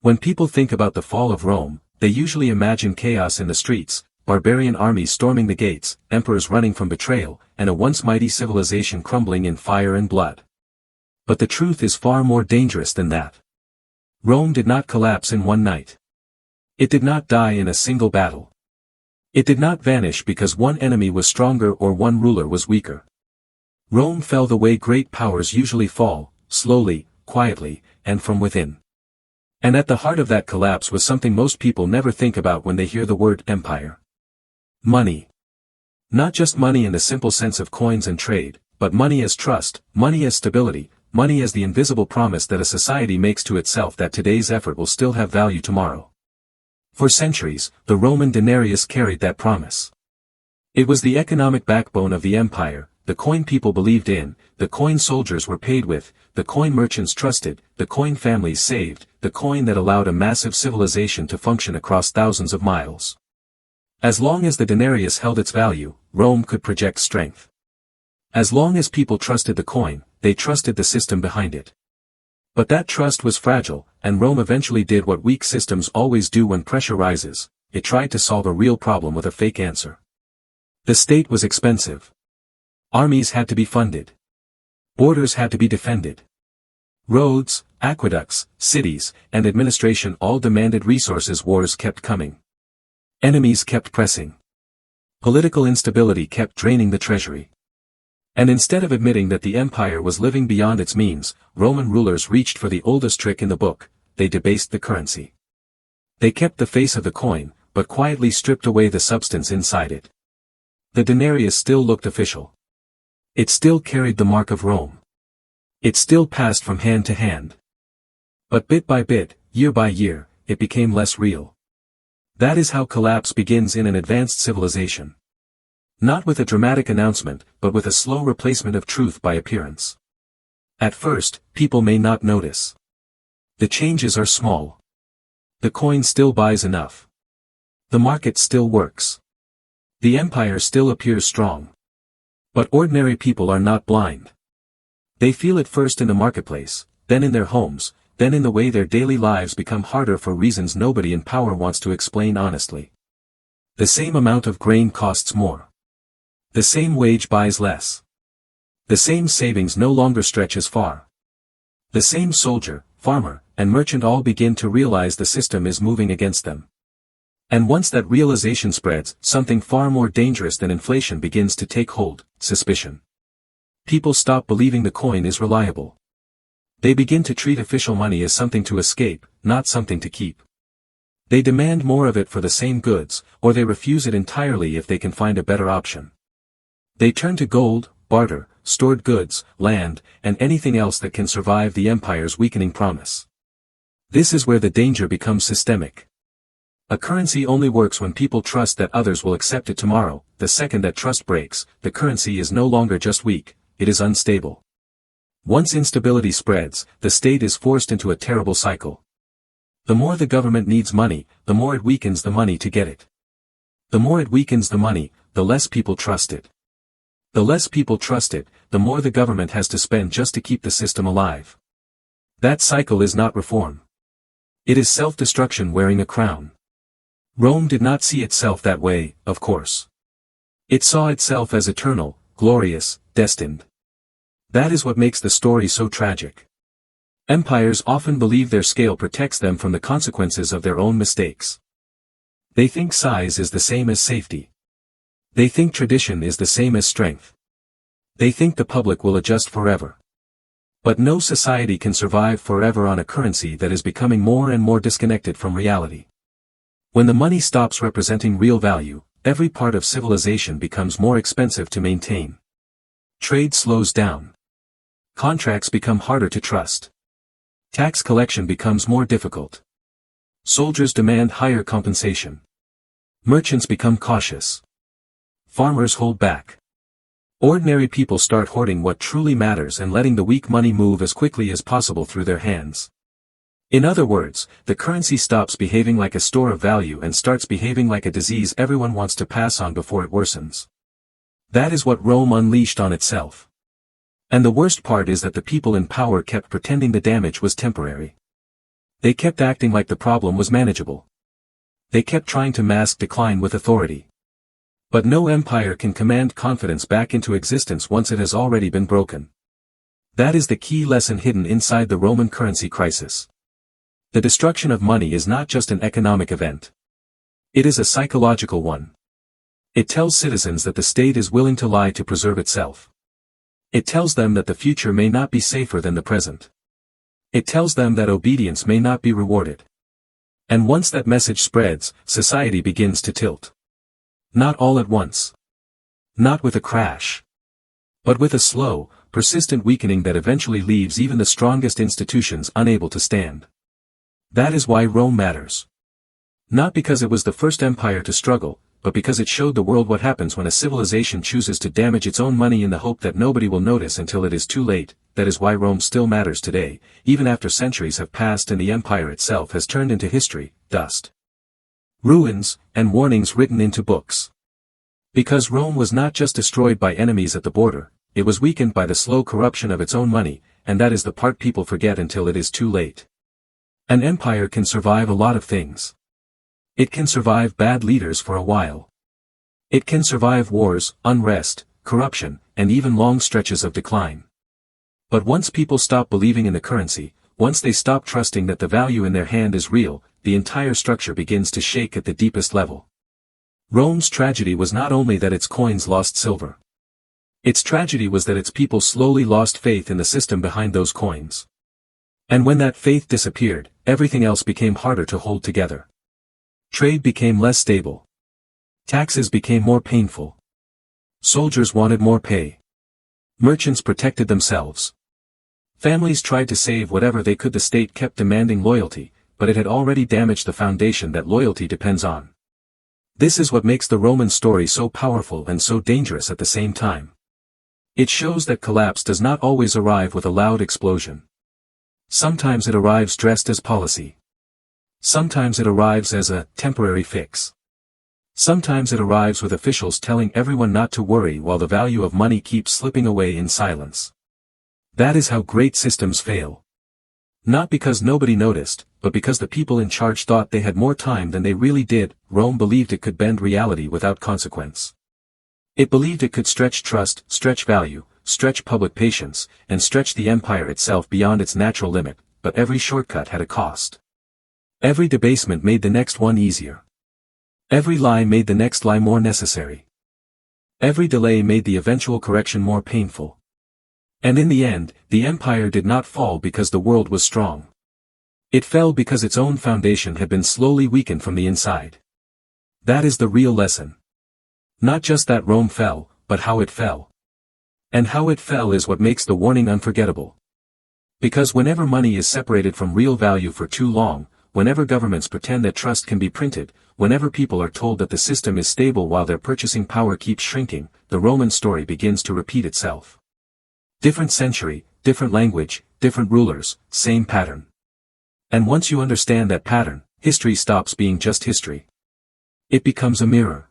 When people think about the fall of Rome, they usually imagine chaos in the streets, barbarian armies storming the gates, emperors running from betrayal, and a once mighty civilization crumbling in fire and blood. But the truth is far more dangerous than that. Rome did not collapse in one night. It did not die in a single battle. It did not vanish because one enemy was stronger or one ruler was weaker. Rome fell the way great powers usually fall, slowly, quietly, and from within. And at the heart of that collapse was something most people never think about when they hear the word empire. Money. Not just money in the simple sense of coins and trade, but money as trust, money as stability, money as the invisible promise that a society makes to itself that today's effort will still have value tomorrow. For centuries, the Roman denarius carried that promise. It was the economic backbone of the empire, the coin people believed in, the coin soldiers were paid with, the coin merchants trusted, the coin families saved, the coin that allowed a massive civilization to function across thousands of miles. As long as the denarius held its value, Rome could project strength. As long as people trusted the coin, they trusted the system behind it. But that trust was fragile, and Rome eventually did what weak systems always do when pressure rises: it tried to solve a real problem with a fake answer. The state was expensive. Armies had to be funded. Borders had to be defended. Roads, aqueducts, cities, and administration all demanded resources. Wars kept coming. Enemies kept pressing. Political instability kept draining the treasury. And instead of admitting that the empire was living beyond its means, Roman rulers reached for the oldest trick in the book: they debased the currency. They kept the face of the coin, but quietly stripped away the substance inside it. The denarius still looked official. It still carried the mark of Rome. It still passed from hand to hand. But bit by bit, year by year, it became less real. That is how collapse begins in an advanced civilization. Not with a dramatic announcement, but with a slow replacement of truth by appearance. At first, people may not notice. The changes are small. The coin still buys enough. The market still works. The empire still appears strong. But ordinary people are not blind. They feel it first in the marketplace, then in their homes, then in the way their daily lives become harder for reasons nobody in power wants to explain honestly. The same amount of grain costs more. The same wage buys less. The same savings no longer stretch as far. The same soldier, farmer, and merchant all begin to realize the system is moving against them. And once that realization spreads, something far more dangerous than inflation begins to take hold: suspicion. People stop believing the coin is reliable. They begin to treat official money as something to escape, not something to keep. They demand more of it for the same goods, or they refuse it entirely if they can find a better option. They turn to gold, barter, stored goods, land, and anything else that can survive the empire's weakening promise. This is where the danger becomes systemic. A currency only works when people trust that others will accept it tomorrow. The second that trust breaks, the currency is no longer just weak, it is unstable. Once instability spreads, the state is forced into a terrible cycle. The more the government needs money, the more it weakens the money to get it. The more it weakens the money, the less people trust it. The less people trust it, the more the government has to spend just to keep the system alive. That cycle is not reform. It is self-destruction wearing a crown. Rome did not see itself that way, of course. It saw itself as eternal, glorious, destined. That is what makes the story so tragic. Empires often believe their scale protects them from the consequences of their own mistakes. They think size is the same as safety. They think tradition is the same as strength. They think the public will adjust forever. But no society can survive forever on a currency that is becoming more and more disconnected from reality. When the money stops representing real value, every part of civilization becomes more expensive to maintain. Trade slows down. Contracts become harder to trust. Tax collection becomes more difficult. Soldiers demand higher compensation. Merchants become cautious. Farmers hold back. Ordinary people start hoarding what truly matters and letting the weak money move as quickly as possible through their hands. In other words, the currency stops behaving like a store of value and starts behaving like a disease everyone wants to pass on before it worsens. That is what Rome unleashed on itself. And the worst part is that the people in power kept pretending the damage was temporary. They kept acting like the problem was manageable. They kept trying to mask decline with authority. But no empire can command confidence back into existence once it has already been broken. That is the key lesson hidden inside the Roman currency crisis. The destruction of money is not just an economic event. It is a psychological one. It tells citizens that the state is willing to lie to preserve itself. It tells them that the future may not be safer than the present. It tells them that obedience may not be rewarded. And once that message spreads, society begins to tilt. Not all at once. Not with a crash. But with a slow, persistent weakening that eventually leaves even the strongest institutions unable to stand. That is why Rome matters. Not because it was the first empire to struggle, but because it showed the world what happens when a civilization chooses to damage its own money in the hope that nobody will notice until it is too late. That is why Rome still matters today, even after centuries have passed and the empire itself has turned into history, dust, ruins, and warnings written into books. Because Rome was not just destroyed by enemies at the border, it was weakened by the slow corruption of its own money, and that is the part people forget until it is too late. An empire can survive a lot of things. It can survive bad leaders for a while. It can survive wars, unrest, corruption, and even long stretches of decline. But once people stop believing in the currency, once they stop trusting that the value in their hand is real, the entire structure begins to shake at the deepest level. Rome's tragedy was not only that its coins lost silver. Its tragedy was that its people slowly lost faith in the system behind those coins. And when that faith disappeared, everything else became harder to hold together. Trade became less stable. Taxes became more painful. Soldiers wanted more pay. Merchants protected themselves. Families tried to save whatever they could. The state kept demanding loyalty, but it had already damaged the foundation that loyalty depends on. This is what makes the Roman story so powerful and so dangerous at the same time. It shows that collapse does not always arrive with a loud explosion. Sometimes it arrives dressed as policy. Sometimes it arrives as a temporary fix. Sometimes it arrives with officials telling everyone not to worry while the value of money keeps slipping away in silence. That is how great systems fail. Not because nobody noticed, but because the people in charge thought they had more time than they really did. Rome believed it could bend reality without consequence. It believed it could stretch trust, stretch value, stretch public patience, and stretch the empire itself beyond its natural limit, but every shortcut had a cost. Every debasement made the next one easier. Every lie made the next lie more necessary. Every delay made the eventual correction more painful. And in the end, the empire did not fall because the world was strong. It fell because its own foundation had been slowly weakened from the inside. That is the real lesson. Not just that Rome fell, but how it fell. And how it fell is what makes the warning unforgettable. Because whenever money is separated from real value for too long, whenever governments pretend that trust can be printed, whenever people are told that the system is stable while their purchasing power keeps shrinking, the Roman story begins to repeat itself. Different century, different language, different rulers, same pattern. And once you understand that pattern, history stops being just history. It becomes a mirror.